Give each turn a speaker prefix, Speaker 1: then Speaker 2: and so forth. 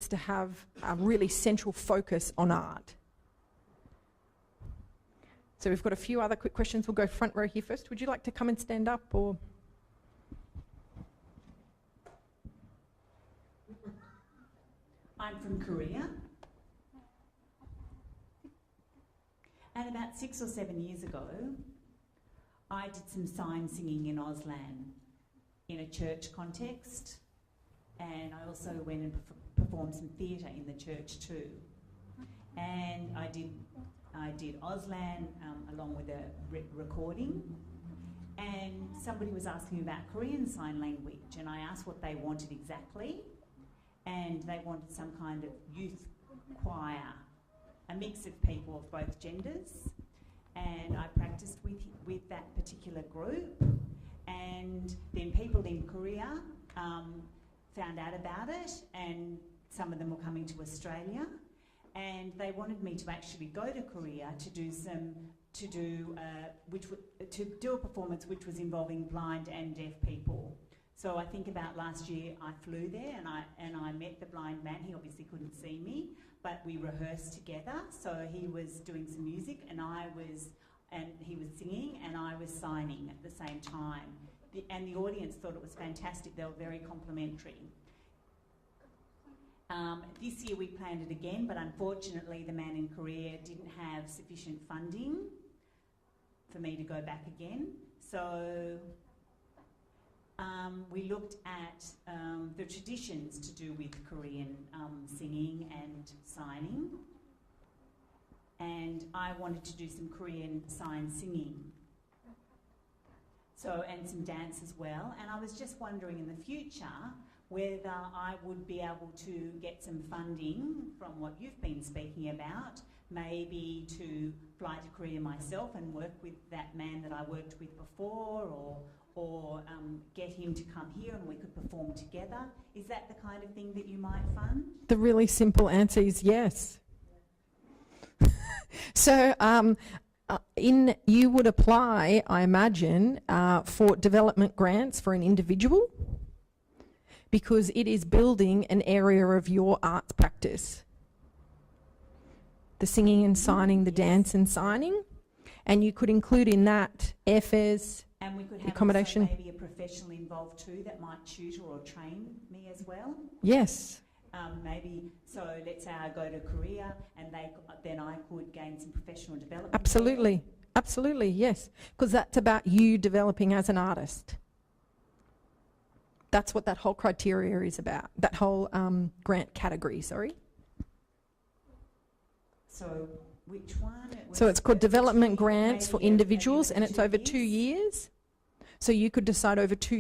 Speaker 1: needs to have a really central focus on art. So we've got a few other quick questions. We'll go front row here first. Would you like to come and stand up, or?
Speaker 2: I'm from Korea. And about 6 or 7 years ago, I did some sign singing in Auslan in a church context, and I also went and performed some theatre in the church too. And I did Auslan along with a recording, and somebody was asking me about Korean Sign Language, and I asked what they wanted exactly, and they wanted some kind of youth choir, a mix of people of both genders, and I practiced with that particular group, and then people in Korea found out about it, and some of them were coming to Australia, and they wanted me to actually go to Korea to do a performance which was involving blind and deaf people. So I think about last year I flew there and I met the blind man. He obviously couldn't see me, but we rehearsed together. So he was doing some music and he was singing and I was signing at the same time. And the audience thought it was fantastic. They were very complimentary. This year we planned it again, but unfortunately the man in Korea didn't have sufficient funding for me to go back again. So we looked at the traditions to do with Korean singing and signing, and I wanted to do some Korean sign singing. So, and some dance as well, and I was just wondering in the future whether I would be able to get some funding from what you've been speaking about, maybe to fly to Korea myself and work with that man that I worked with before, or get him to come here and we could perform together. Is that the kind of thing that you might fund?
Speaker 1: The really simple answer is yes. So you would apply, I imagine, for development grants for an individual, because it is building an area of your arts practice. The singing and signing, the dance and signing, and you could include in that airfares,
Speaker 2: and we could have
Speaker 1: accommodation.
Speaker 2: Also maybe a professional involved too that might tutor or train me as well.
Speaker 1: Yes.
Speaker 2: Maybe, so let's say I go to Korea and then I could gain some professional development.
Speaker 1: Absolutely, absolutely, yes. Because that's about you developing as an artist. That's what that whole criteria is about, that whole grant category, sorry.
Speaker 2: So which one?
Speaker 1: So it's called development grants for individuals, and it's over 2 years. So you could decide over 2